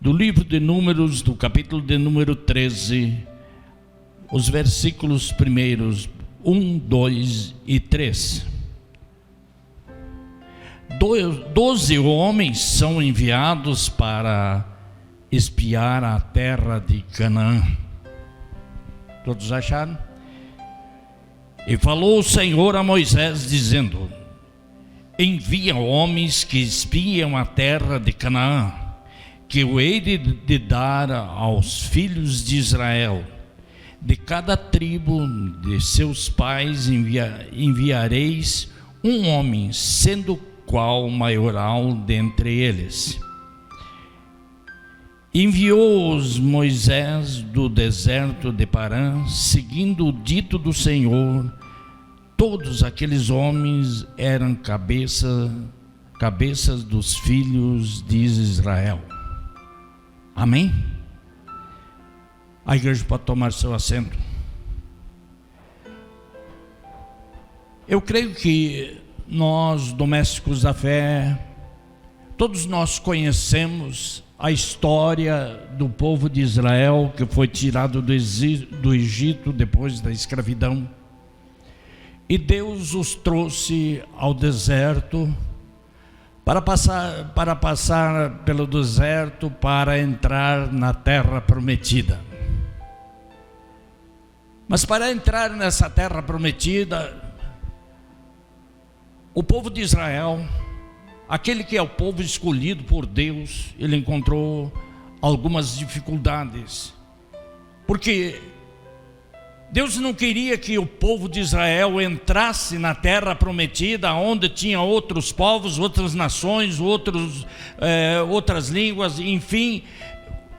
do livro de Números, do capítulo de número 13, os versículos primeiros 1, 2 e 3. 12 homens são enviados para espiar a terra de Canaã. Todos acharam? E falou o Senhor a Moisés, dizendo: envia homens que espiam a terra de Canaã, que eu hei de dar aos filhos de Israel. De cada tribo de seus pais enviareis um homem, sendo qual maioral dentre eles. Enviou-os Moisés do deserto de Parã, seguindo o dito do Senhor. Todos aqueles homens eram cabeças dos filhos de Israel. Amém? A igreja pode tomar seu assento. Eu creio que nós, domésticos da fé, todos nós conhecemos a história do povo de Israel que foi tirado do Egito depois da escravidão. E Deus os trouxe ao deserto para passar pelo deserto para entrar na terra prometida. Mas para entrar nessa terra prometida, o povo de Israel, aquele que é o povo escolhido por Deus, ele encontrou algumas dificuldades, porque Deus não queria que o povo de Israel entrasse na terra prometida, onde tinha outros povos, outras nações, outras línguas, enfim.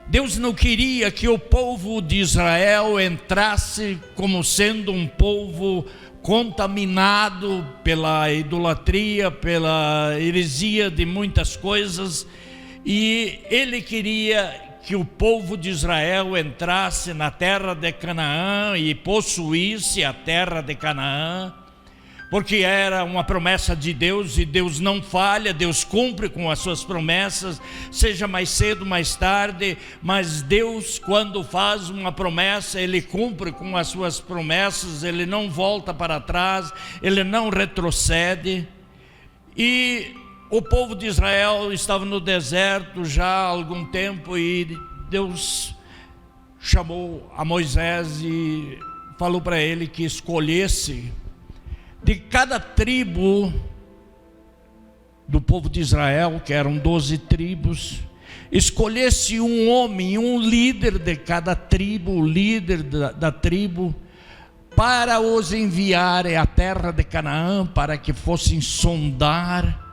Deus não queria que o povo de Israel entrasse como sendo um povo contaminado pela idolatria, pela heresia de muitas coisas, e ele queria que o povo de Israel entrasse na terra de Canaã e possuísse a terra de Canaã, porque era uma promessa de Deus, e Deus não falha, Deus cumpre com as suas promessas, seja mais cedo, mais tarde, mas Deus, quando faz uma promessa, Ele cumpre com as suas promessas, Ele não volta para trás, Ele não retrocede. E o povo de Israel estava no deserto já há algum tempo, e Deus chamou a Moisés e falou para ele que escolhesse de cada tribo do povo de Israel, que eram 12 tribos, escolhesse um homem, um líder de cada tribo, o líder da tribo, para os enviar à terra de Canaã, para que fossem sondar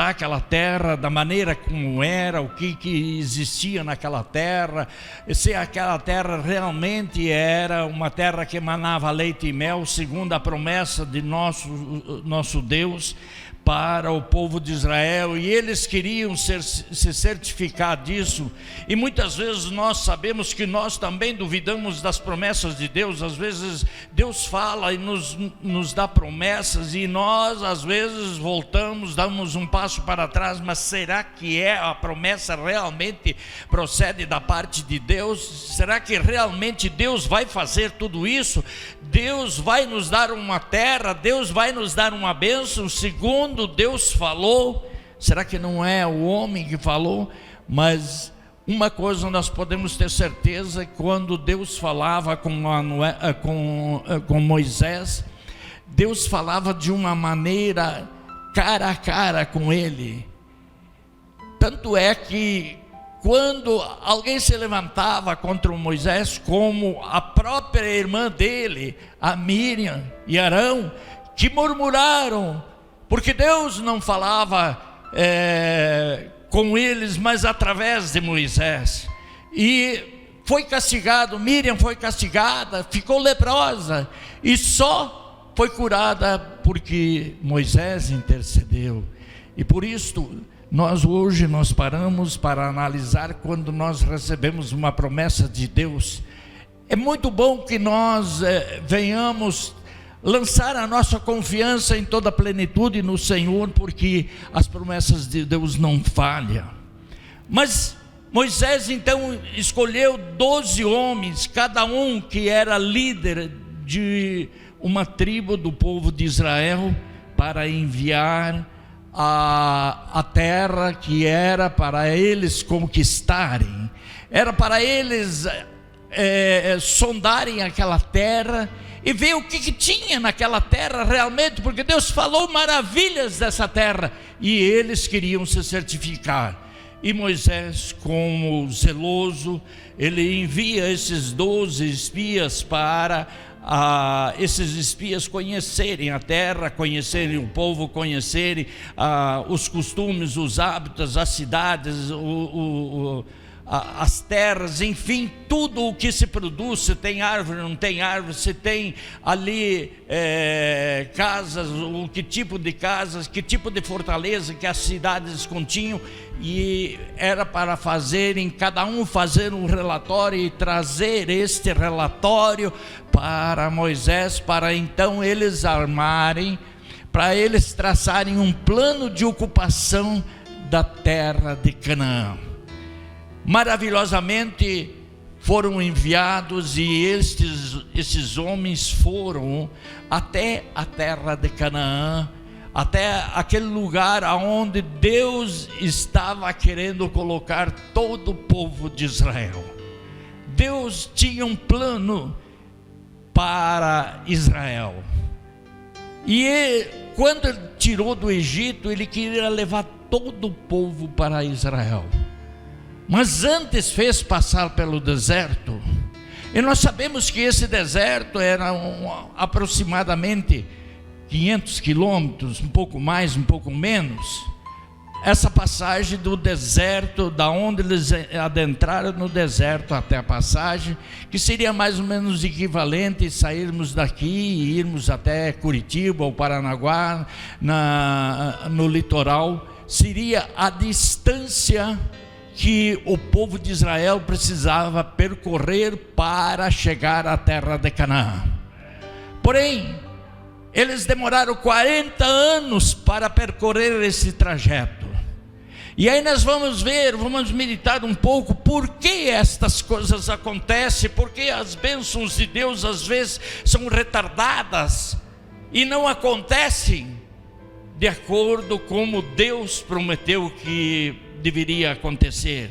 aquela terra da maneira como era, o que existia naquela terra, se aquela terra realmente era uma terra que emanava leite e mel, segundo a promessa de nosso Deus para o povo de Israel, e eles queriam se certificar disso. E muitas vezes nós sabemos que nós também duvidamos das promessas de Deus. Às vezes Deus fala e nos dá promessas, e nós às vezes voltamos, damos um passo para trás. Mas será que a promessa realmente procede da parte de Deus? Será que realmente Deus vai fazer tudo isso? Deus vai nos dar uma terra, Deus vai nos dar uma bênção segundo Deus falou? Será que não é o homem que falou? Mas uma coisa nós podemos ter certeza: quando Deus falava com Moisés, Deus falava de uma maneira cara a cara com ele. Tanto é que quando alguém se levantava contra o Moisés, como a própria irmã dele, a Miriam e Arão, que murmuraram, porque Deus não falava com eles, mas através de Moisés. E foi castigado, Miriam foi castigada, ficou leprosa, e só foi curada porque Moisés intercedeu. E por isso hoje nós paramos para analisar quando nós recebemos uma promessa de Deus. É muito bom que nós venhamos lançar a nossa confiança em toda a plenitude no Senhor, porque as promessas de Deus não falham. Mas Moisés então escolheu 12 homens, cada um que era líder de uma tribo do povo de Israel, para enviar a terra que era para eles conquistarem, era para eles sondarem aquela terra e ver o que tinha naquela terra realmente, porque Deus falou maravilhas dessa terra e eles queriam se certificar. E Moisés, como zeloso, ele envia esses 12 espias para esses espias conhecerem a terra, conhecerem o povo, conhecerem os costumes, os hábitos, as cidades, as terras, enfim, tudo o que se produz, se tem árvore, não tem árvore, se tem ali casas, o que tipo de casas, que tipo de fortaleza que as cidades continham. E era para fazerem, cada um fazer um relatório e trazer este relatório para Moisés, para então eles armarem, para eles traçarem um plano de ocupação da terra de Canaã. Maravilhosamente foram enviados e esses homens foram até a terra de Canaã, até aquele lugar aonde Deus estava querendo colocar todo o povo de Israel. Deus tinha um plano para Israel. E quando ele tirou do Egito, ele queria levar todo o povo para Israel. Mas antes fez passar pelo deserto. E nós sabemos que esse deserto era aproximadamente 500 quilômetros, um pouco mais, um pouco menos. Essa passagem do deserto, da onde eles adentraram no deserto até a passagem, que seria mais ou menos equivalente a sairmos daqui e irmos até Curitiba ou Paranaguá, no litoral, seria a distância que o povo de Israel precisava percorrer para chegar à terra de Canaã. Porém, eles demoraram 40 anos para percorrer esse trajeto. E aí nós vamos ver, vamos meditar um pouco por que estas coisas acontecem, porque as bênçãos de Deus às vezes são retardadas e não acontecem de acordo como Deus prometeu que deveria acontecer.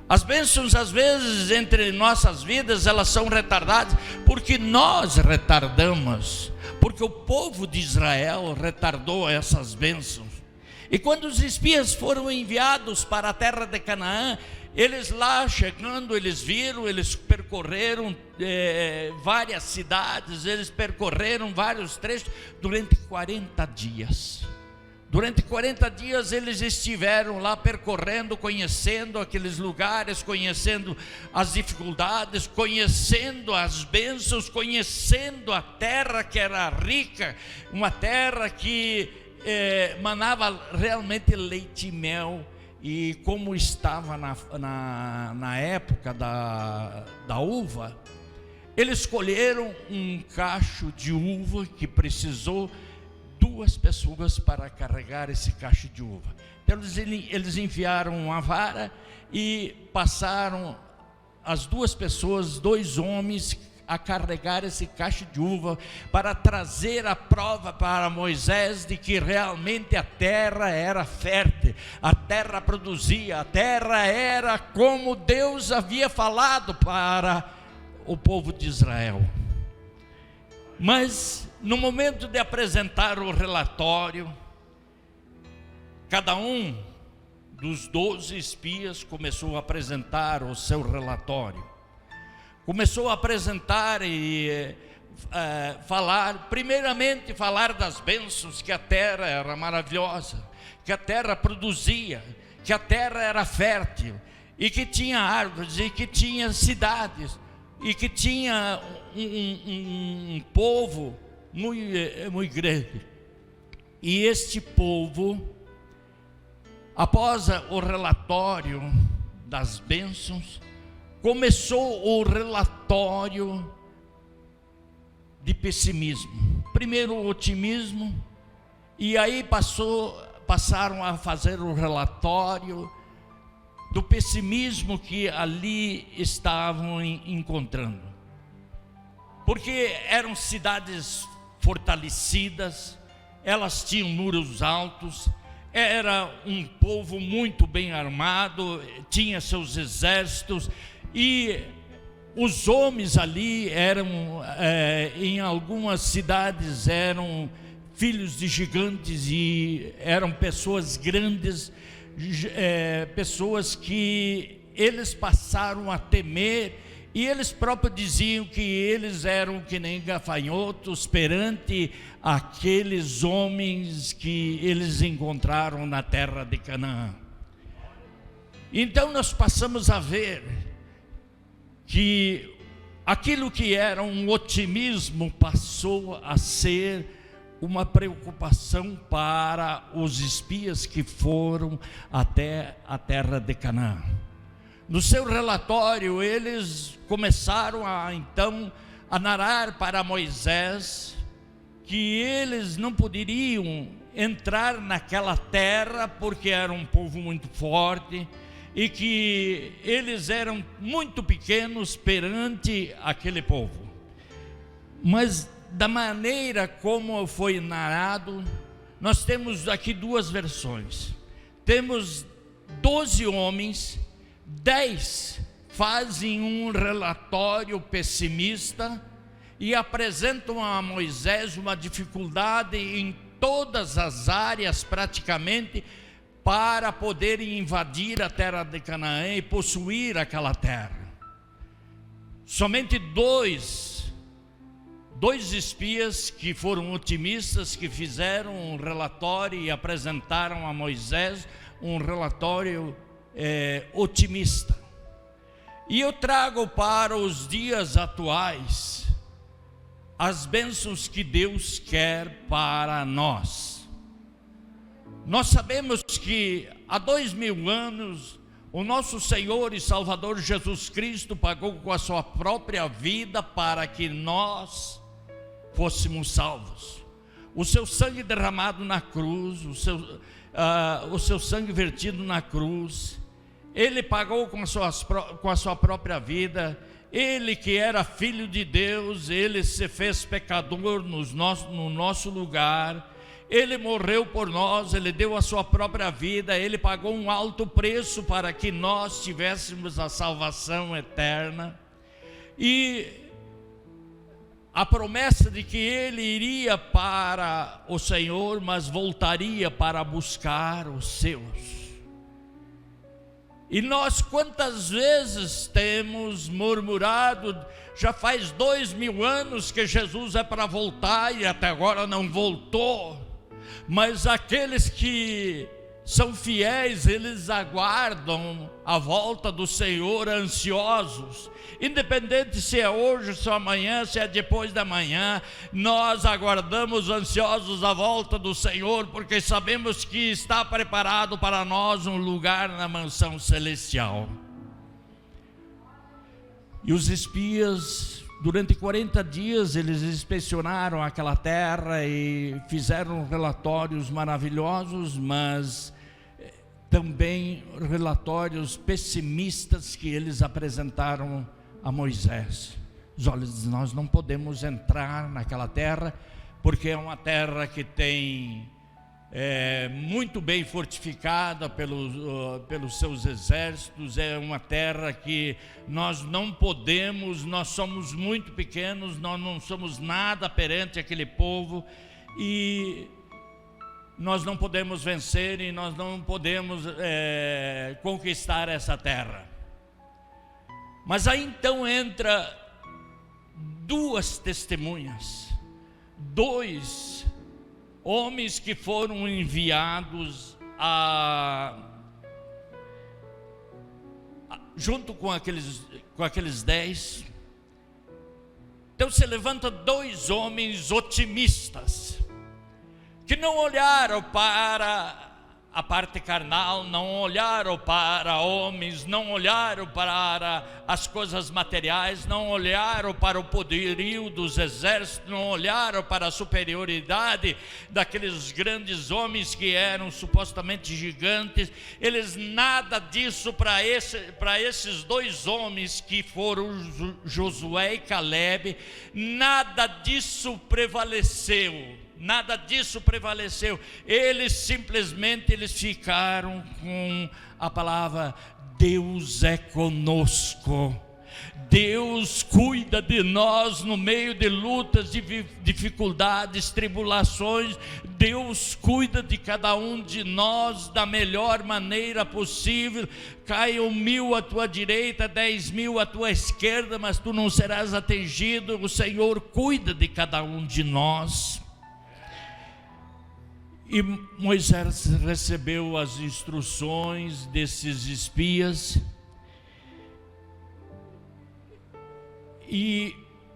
As bênçãos às vezes entre nossas vidas, elas são retardadas porque nós retardamos, porque o povo de Israel retardou essas bênçãos. E quando os espias foram enviados para a terra de Canaã, eles lá chegando, eles viram, eles percorreram várias cidades, eles percorreram vários trechos durante 40 dias. Durante 40 dias eles estiveram lá percorrendo, conhecendo aqueles lugares, conhecendo as dificuldades, conhecendo as bênçãos, conhecendo a terra que era rica, uma terra que manava realmente leite e mel. E como estava na época da uva, eles colheram um cacho de uva que precisou 2 pessoas para carregar esse cacho de uva. Então eles enviaram uma vara e passaram as 2 pessoas, 2 homens, a carregar esse cacho de uva para trazer a prova para Moisés de que realmente a terra era fértil, a terra produzia, a terra era como Deus havia falado para o povo de Israel. Mas no momento de apresentar o relatório, cada um dos 12 espias começou a apresentar o seu relatório. Começou a apresentar e primeiramente falar das bênçãos, que a terra era maravilhosa, que a terra produzia, que a terra era fértil, e que tinha árvores, e que tinha cidades, e que tinha um povo muito grande. E este povo, após o relatório das bênçãos, começou o relatório de pessimismo. Primeiro o otimismo, e aí passaram a fazer o relatório do pessimismo que ali estavam encontrando. Porque eram cidades fortalecidas, elas tinham muros altos, era um povo muito bem armado, tinha seus exércitos, e os homens ali eram, em algumas cidades, eram filhos de gigantes e eram pessoas grandes, pessoas que eles passaram a temer, e eles próprios diziam que eles eram que nem gafanhotos perante aqueles homens que eles encontraram na terra de Canaã. Então nós passamos a ver que aquilo que era um otimismo passou a ser uma preocupação para os espias que foram até a terra de Canaã. No seu relatório, eles começaram então a narrar para Moisés que eles não poderiam entrar naquela terra porque era um povo muito forte e que eles eram muito pequenos perante aquele povo. Mas da maneira como foi narrado, nós temos aqui duas versões. Temos 12 homens, 10 fazem um relatório pessimista e apresentam a Moisés uma dificuldade em todas as áreas praticamente para poderem invadir a terra de Canaã e possuir aquela terra. Somente dois espias que foram otimistas, que fizeram um relatório e apresentaram a Moisés um relatório otimista. E eu trago para os dias atuais as bênçãos que Deus quer para nós. Nós sabemos que há 2000 anos o nosso Senhor e Salvador Jesus Cristo pagou com a sua própria vida para que nós fôssemos salvos. O seu sangue derramado na cruz, o seu sangue vertido na cruz, Ele pagou com a sua própria vida. Ele que era filho de Deus, Ele se fez pecador no nosso lugar. Ele morreu por nós, Ele deu a sua própria vida, Ele pagou um alto preço para que nós tivéssemos a salvação eterna. E a promessa de que Ele iria para o Senhor, mas voltaria para buscar os seus. E nós quantas vezes temos murmurado, já faz 2000 anos que Jesus é para voltar e até agora não voltou. Mas aqueles que são fiéis, eles aguardam a volta do Senhor ansiosos. Independente se é hoje, se é amanhã, se é depois da manhã, nós aguardamos ansiosos a volta do Senhor, porque sabemos que está preparado para nós um lugar na mansão celestial. E os espias, durante 40 dias, eles inspecionaram aquela terra e fizeram relatórios maravilhosos, mas também relatórios pessimistas que eles apresentaram a Moisés. Olha, nós não podemos entrar naquela terra, porque é uma terra que tem muito bem fortificada pelos seus exércitos, é uma terra que nós não podemos, nós somos muito pequenos, nós não somos nada perante aquele povo, e nós não podemos vencer, e nós não podemos conquistar essa terra. Mas aí então entra duas testemunhas, dois homens que foram enviados junto com aqueles 10. Então se levanta dois homens otimistas, que não olharam para a parte carnal, não olharam para homens, não olharam para as coisas materiais, não olharam para o poderio dos exércitos, não olharam para a superioridade daqueles grandes homens que eram supostamente gigantes. Eles nada disso para esses dois homens que foram Josué e Calebe, nada disso prevaleceu. Nada disso prevaleceu. Eles simplesmente ficaram com a palavra: Deus é conosco. Deus cuida de nós no meio de lutas, de dificuldades, tribulações. Deus cuida de cada um de nós da melhor maneira possível. Caiam 1000 à tua direita, 10.000 à tua esquerda, mas tu não serás atingido. O Senhor cuida de cada um de nós. E Moisés recebeu as instruções desses espias e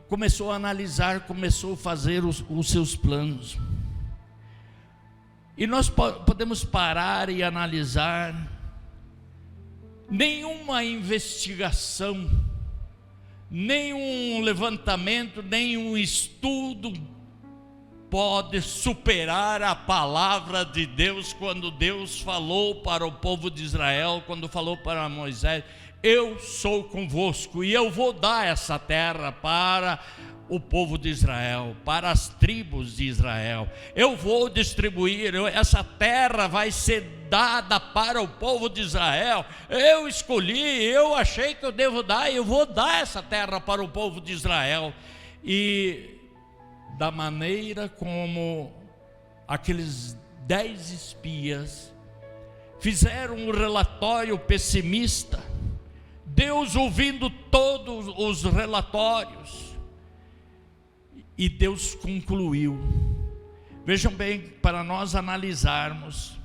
começou a analisar, começou a fazer os seus planos. E nós podemos parar e analisar. Nenhuma investigação, nenhum levantamento, nenhum estudo pode superar a palavra de Deus. Quando Deus falou para o povo de Israel, quando falou para Moisés: eu sou convosco e eu vou dar essa terra para o povo de Israel, para as tribos de Israel. Eu vou distribuir, essa terra vai ser dada para o povo de Israel. Eu escolhi, eu achei que eu devo dar, e eu vou dar essa terra para o povo de Israel. E da maneira como aqueles 10 espias fizeram um relatório pessimista, Deus ouvindo todos os relatórios, e Deus concluiu. Vejam bem, para nós analisarmos,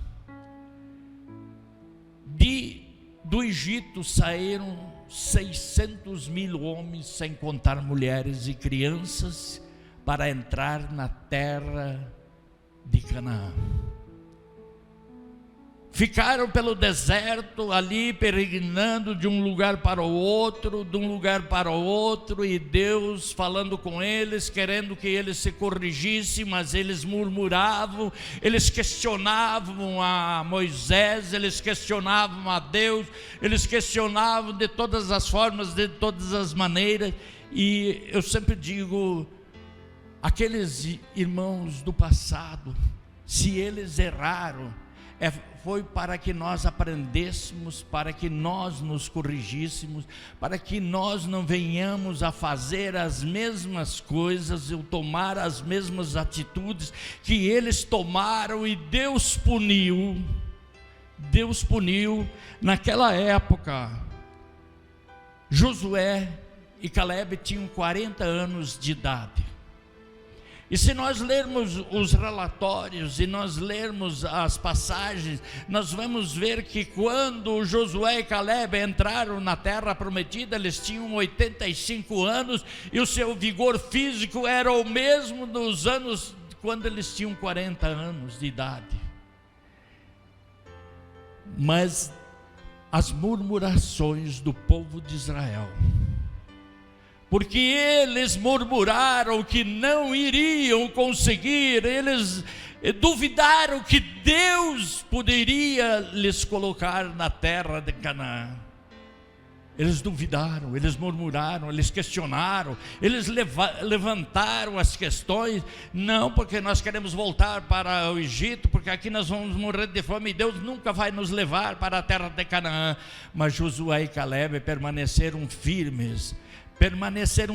do Egito saíram 600.000 homens, sem contar mulheres e crianças, para entrar na terra de Canaã. Ficaram pelo deserto ali, peregrinando de um lugar para o outro, e Deus falando com eles, querendo que eles se corrigissem, mas eles murmuravam, eles questionavam a Moisés, eles questionavam a Deus, eles questionavam de todas as formas, de todas as maneiras. E eu sempre digo, aqueles irmãos do passado, se eles erraram, foi para que nós aprendêssemos, para que nós nos corrigíssemos, para que nós não venhamos a fazer as mesmas coisas, ou tomar as mesmas atitudes que eles tomaram. E Deus puniu naquela época. Josué e Calebe tinham 40 anos de idade. E se nós lermos os relatórios e nós lermos as passagens, nós vamos ver que quando Josué e Calebe entraram na terra prometida, eles tinham 85 anos, e o seu vigor físico era o mesmo dos anos quando eles tinham 40 anos de idade. Mas as murmurações do povo de Israel, porque eles murmuraram que não iriam conseguir, eles duvidaram que Deus poderia lhes colocar na terra de Canaã. Eles duvidaram, eles murmuraram, eles questionaram, eles levantaram as questões. Não, porque nós queremos voltar para o Egito, porque aqui nós vamos morrer de fome, e Deus nunca vai nos levar para a terra de Canaã. Mas Josué e Calebe permaneceram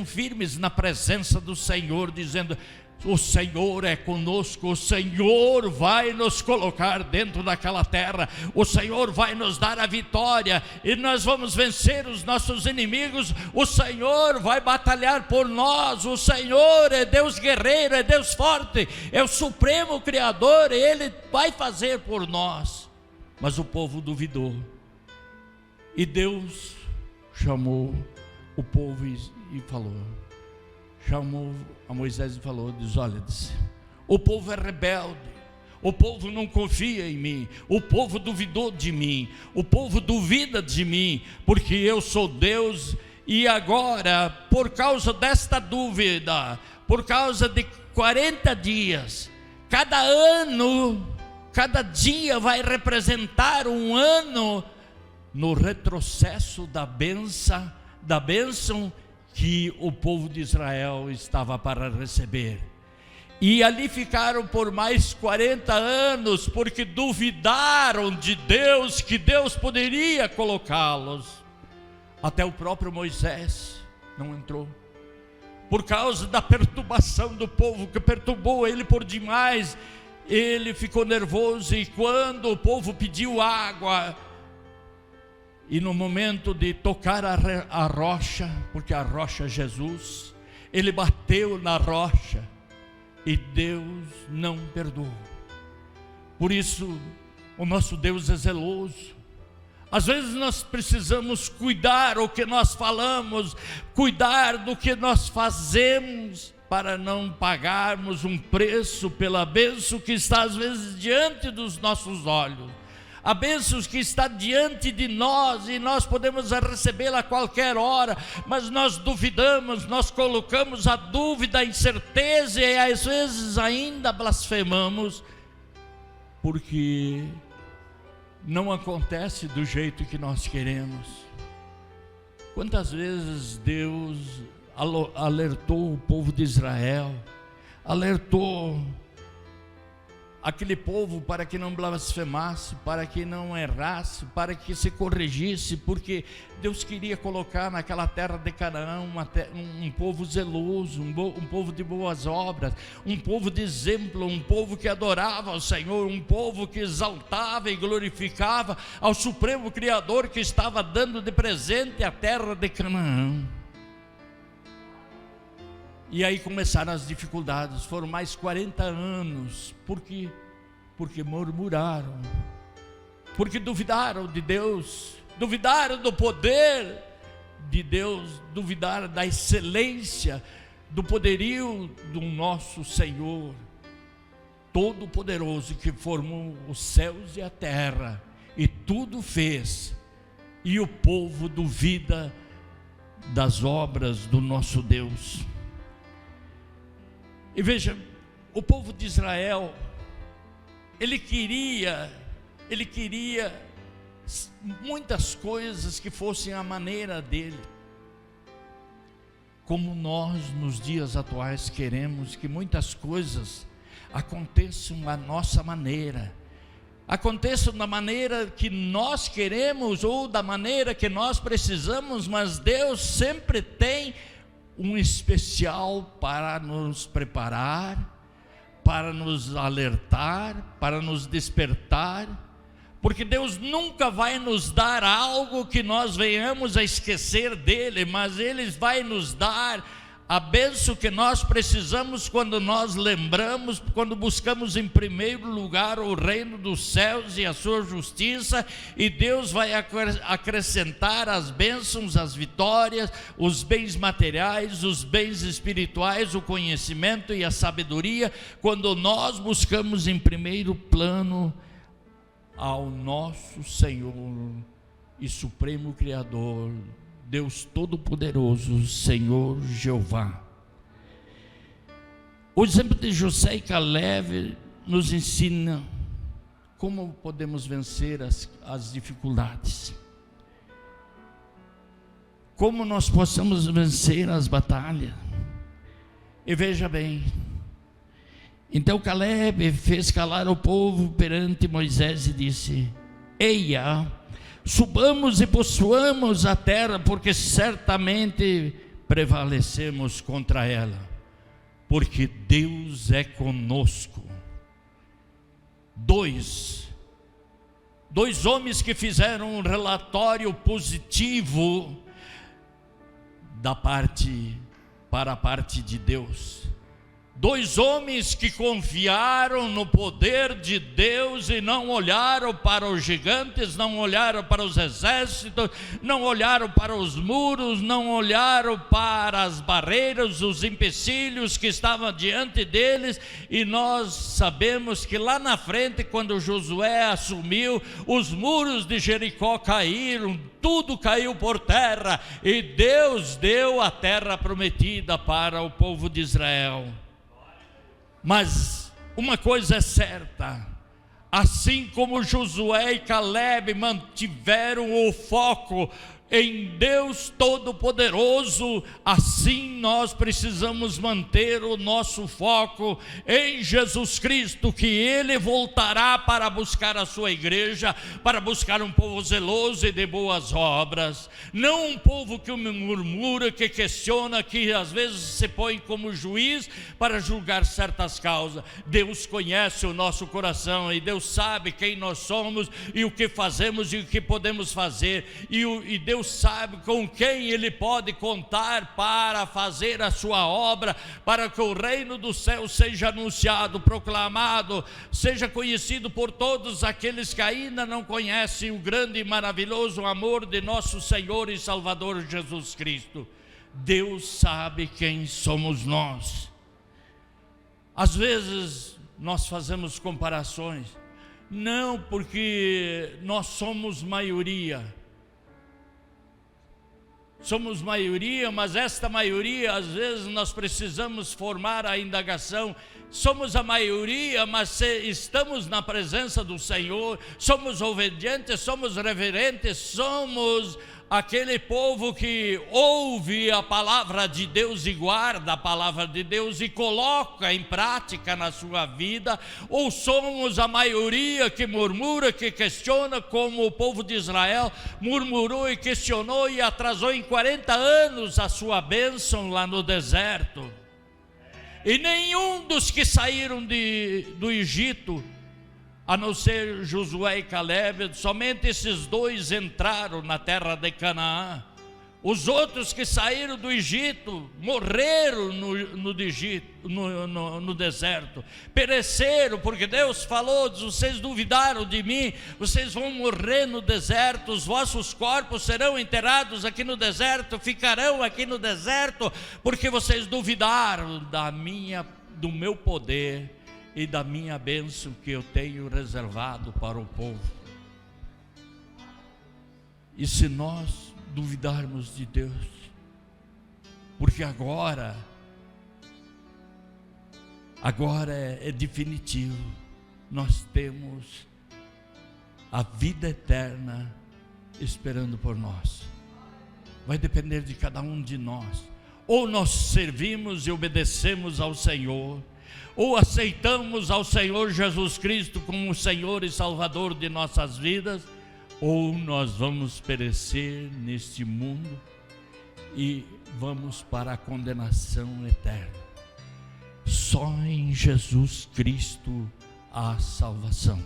firmes na presença do Senhor, dizendo: o Senhor é conosco, o Senhor vai nos colocar dentro daquela terra, o Senhor vai nos dar a vitória, e nós vamos vencer os nossos inimigos, o Senhor vai batalhar por nós, o Senhor é Deus guerreiro, é Deus forte, é o supremo Criador, e Ele vai fazer por nós. Mas o povo duvidou, e Deus chamou o povo e falou, chamou a Moisés e falou, diz: olha, o povo é rebelde, o povo não confia em mim, o povo duvidou de mim, o povo duvida de mim, porque eu sou Deus. E agora, por causa desta dúvida, por causa de 40 dias, cada ano, cada dia vai representar um ano no retrocesso da bênção que o povo de Israel estava para receber. E ali ficaram por mais 40 anos, porque duvidaram de Deus, que Deus poderia colocá-los. Até o próprio Moisés não entrou, por causa da perturbação do povo, que perturbou ele por demais. Ele ficou nervoso, e quando o povo pediu água, e no momento de tocar a rocha, porque a rocha é Jesus, ele bateu na rocha, e Deus não perdoou. Por isso, o nosso Deus é zeloso. Às vezes nós precisamos cuidar o que nós falamos, cuidar do que nós fazemos, para não pagarmos um preço pela bênção que está às vezes diante dos nossos olhos. A bênção que está diante de nós, e nós podemos recebê-la a qualquer hora, mas nós duvidamos, nós colocamos a dúvida, a incerteza, e às vezes ainda blasfemamos, porque não acontece do jeito que nós queremos. Quantas vezes Deus alertou o povo de Israel, alertou aquele povo para que não blasfemasse, para que não errasse, para que se corrigisse, porque Deus queria colocar naquela terra de Canaã um povo zeloso, um povo de boas obras, um povo de exemplo, um povo que adorava ao Senhor, um povo que exaltava e glorificava ao Supremo Criador, que estava dando de presente a terra de Canaã. E aí começaram as dificuldades, foram mais 40 anos, porque murmuraram, porque duvidaram de Deus, duvidaram do poder de Deus, duvidaram da excelência, do poderio do nosso Senhor, Todo-Poderoso, que formou os céus e a terra, e tudo fez, e o povo duvida das obras do nosso Deus. E veja, o povo de Israel, ele queria muitas coisas que fossem a maneira dele, como nós nos dias atuais queremos que muitas coisas aconteçam à nossa maneira, aconteçam da maneira que nós queremos ou da maneira que nós precisamos, mas Deus sempre tem um especial para nos preparar, para nos alertar, para nos despertar, porque Deus nunca vai nos dar algo que nós venhamos a esquecer dele, mas Ele vai nos dar a bênção que nós precisamos quando nós lembramos, quando buscamos em primeiro lugar o reino dos céus e a sua justiça, e Deus vai acrescentar as bênçãos, as vitórias, os bens materiais, os bens espirituais, o conhecimento e a sabedoria, quando nós buscamos em primeiro plano ao nosso Senhor e Supremo Criador, Deus Todo-Poderoso, Senhor Jeová. O exemplo de José e Caleb nos ensina como podemos vencer as dificuldades, como nós possamos vencer as batalhas. E veja bem, então Caleb fez calar o povo perante Moisés e disse: Eia, subamos e possuamos a terra, porque certamente prevalecemos contra ela, porque Deus é conosco. Dois homens que fizeram um relatório positivo para a parte de Deus. Dois homens que confiaram no poder de Deus e não olharam para os gigantes, não olharam para os exércitos, não olharam para os muros, não olharam para as barreiras, os empecilhos que estavam diante deles. E nós sabemos que lá na frente, quando Josué assumiu, os muros de Jericó caíram, tudo caiu por terra, e Deus deu a terra prometida para o povo de Israel. Mas uma coisa é certa: assim como Josué e Caleb mantiveram o foco em Deus Todo-Poderoso, assim nós precisamos manter o nosso foco em Jesus Cristo, que Ele voltará para buscar a sua igreja, para buscar um povo zeloso e de boas obras, não um povo que murmura, que questiona, que às vezes se põe como juiz para julgar certas causas. Deus conhece o nosso coração e Deus sabe quem nós somos e o que fazemos e o que podemos fazer, e Deus sabe com quem Ele pode contar para fazer a sua obra, para que o reino do céu seja anunciado, proclamado, seja conhecido por todos aqueles que ainda não conhecem o grande e maravilhoso amor de nosso Senhor e Salvador Jesus Cristo. Deus sabe quem somos nós. Às vezes nós fazemos comparações, não porque nós somos maioria, mas esta maioria, às vezes nós precisamos formar a indagação: somos a maioria, mas estamos na presença do Senhor, somos obedientes, somos reverentes, somos aquele povo que ouve a palavra de Deus e guarda a palavra de Deus e coloca em prática na sua vida, ou somos a maioria que murmura, que questiona, como o povo de Israel murmurou e questionou e atrasou em 40 anos a sua bênção lá no deserto? E nenhum dos que saíram do Egito, a não ser Josué e Caleb, somente esses dois entraram na terra de Canaã. Os outros que saíram do Egito morreram no deserto, pereceram, porque Deus falou: vocês duvidaram de mim, vocês vão morrer no deserto, os vossos corpos serão enterrados aqui no deserto, ficarão aqui no deserto, porque vocês duvidaram do meu poder e da minha bênção que eu tenho reservado para o povo. E se nós duvidarmos de Deus, porque agora é definitivo, nós temos a vida eterna esperando por nós. Vai depender de cada um de nós: ou nós servimos e obedecemos ao Senhor, ou aceitamos ao Senhor Jesus Cristo como o Senhor e Salvador de nossas vidas, ou nós vamos perecer neste mundo e vamos para a condenação eterna. Só em Jesus Cristo há salvação,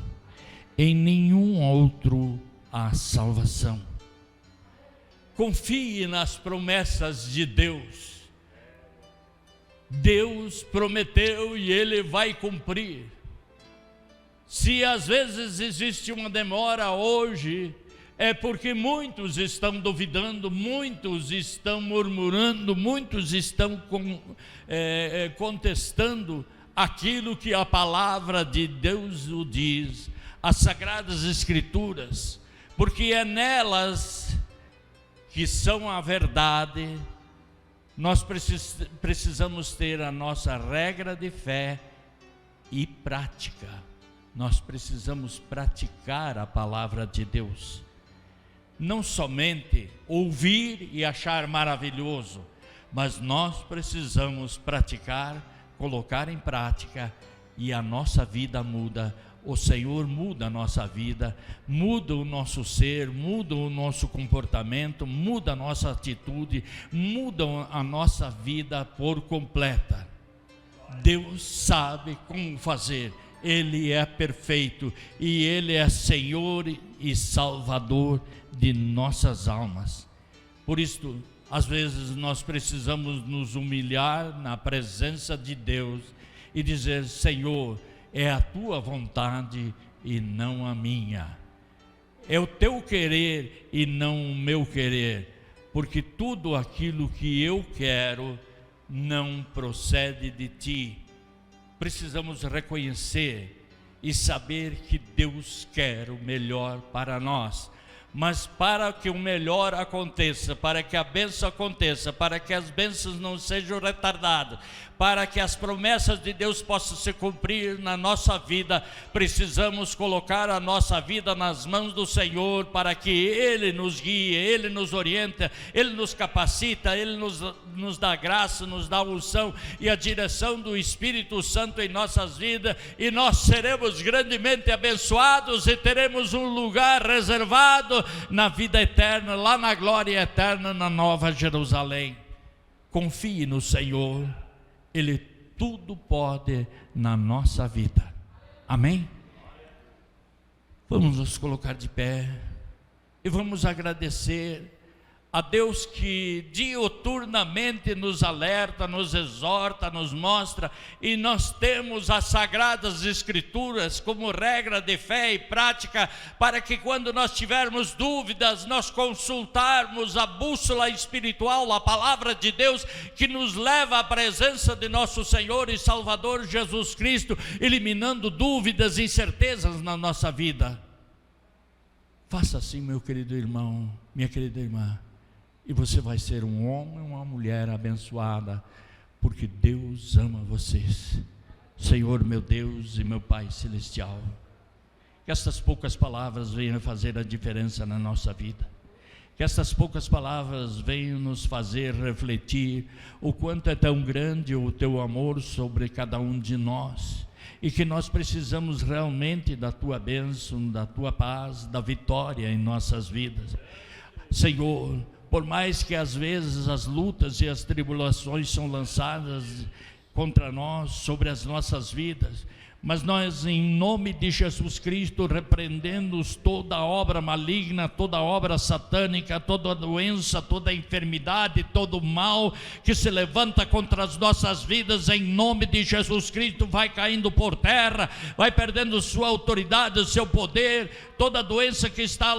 em nenhum outro há salvação. Confie nas promessas de Deus. Deus prometeu e Ele vai cumprir. Se às vezes existe uma demora hoje, é porque muitos estão duvidando, muitos estão murmurando, muitos estão contestando aquilo que a palavra de Deus o diz, as Sagradas Escrituras, porque é nelas que são a verdade. Nós precisamos ter a nossa regra de fé e prática. Nós precisamos praticar a palavra de Deus. Não somente ouvir e achar maravilhoso, mas nós precisamos praticar, colocar em prática, e a nossa vida muda. O Senhor muda a nossa vida, muda o nosso ser, muda o nosso comportamento, muda a nossa atitude, muda a nossa vida por completa. Deus sabe como fazer, Ele é perfeito e Ele é Senhor e Salvador de nossas almas. Por isso, às vezes nós precisamos nos humilhar na presença de Deus e dizer: Senhor, é a tua vontade e não a minha. É o teu querer e não o meu querer, porque tudo aquilo que eu quero não procede de ti. Precisamos reconhecer e saber que Deus quer o melhor para nós. Mas para que o melhor aconteça, para que a bênção aconteça, para que as bênçãos não sejam retardadas, para que as promessas de Deus possam se cumprir na nossa vida, precisamos colocar a nossa vida nas mãos do Senhor, para que Ele nos guie, Ele nos orienta, Ele nos capacita, Ele nos dá graça, nos dá unção e a direção do Espírito Santo em nossas vidas, e nós seremos grandemente abençoados e teremos um lugar reservado na vida eterna, lá na glória eterna, na Nova Jerusalém. Confie no Senhor, Ele tudo pode na nossa vida. Amém? Vamos nos colocar de pé e vamos agradecer a Deus que diuturnamente nos alerta, nos exorta, nos mostra, e nós temos as Sagradas Escrituras como regra de fé e prática, para que quando nós tivermos dúvidas, nós consultarmos a bússola espiritual, a palavra de Deus, que nos leva à presença de nosso Senhor e Salvador Jesus Cristo, eliminando dúvidas e incertezas na nossa vida. Faça assim, meu querido irmão, minha querida irmã, e você vai ser um homem e uma mulher abençoada, porque Deus ama vocês. Senhor, meu Deus e meu Pai Celestial, que estas poucas palavras venham fazer a diferença na nossa vida, que estas poucas palavras venham nos fazer refletir o quanto é tão grande o Teu amor sobre cada um de nós, e que nós precisamos realmente da Tua bênção, da Tua paz, da vitória em nossas vidas. Senhor, por mais que às vezes as lutas e as tribulações são lançadas contra nós, sobre as nossas vidas, mas nós, em nome de Jesus Cristo, repreendemos toda obra maligna, toda obra satânica, toda doença, toda enfermidade, todo mal que se levanta contra as nossas vidas, em nome de Jesus Cristo, vai caindo por terra, vai perdendo sua autoridade, seu poder. Toda doença que está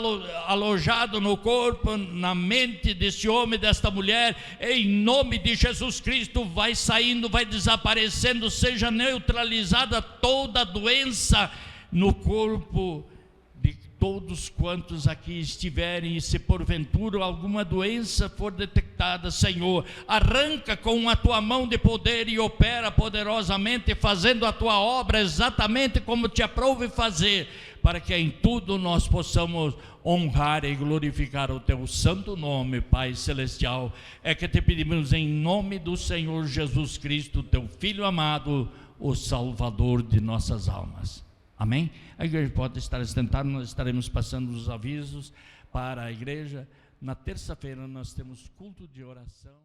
alojada no corpo, na mente desse homem, desta mulher, em nome de Jesus Cristo, vai saindo, vai desaparecendo, seja neutralizada toda doença no corpo de todos quantos aqui estiverem. E se porventura alguma doença for detectada, Senhor, arranca com a Tua mão de poder e opera poderosamente, fazendo a Tua obra exatamente como Te aprouve fazer, para que em tudo nós possamos honrar e glorificar o Teu santo nome, Pai Celestial. É que Te pedimos em nome do Senhor Jesus Cristo, Teu Filho amado, o Salvador de nossas almas. Amém? A igreja pode estar sentada, nós estaremos passando os avisos para a igreja. Na terça-feira nós temos culto de oração.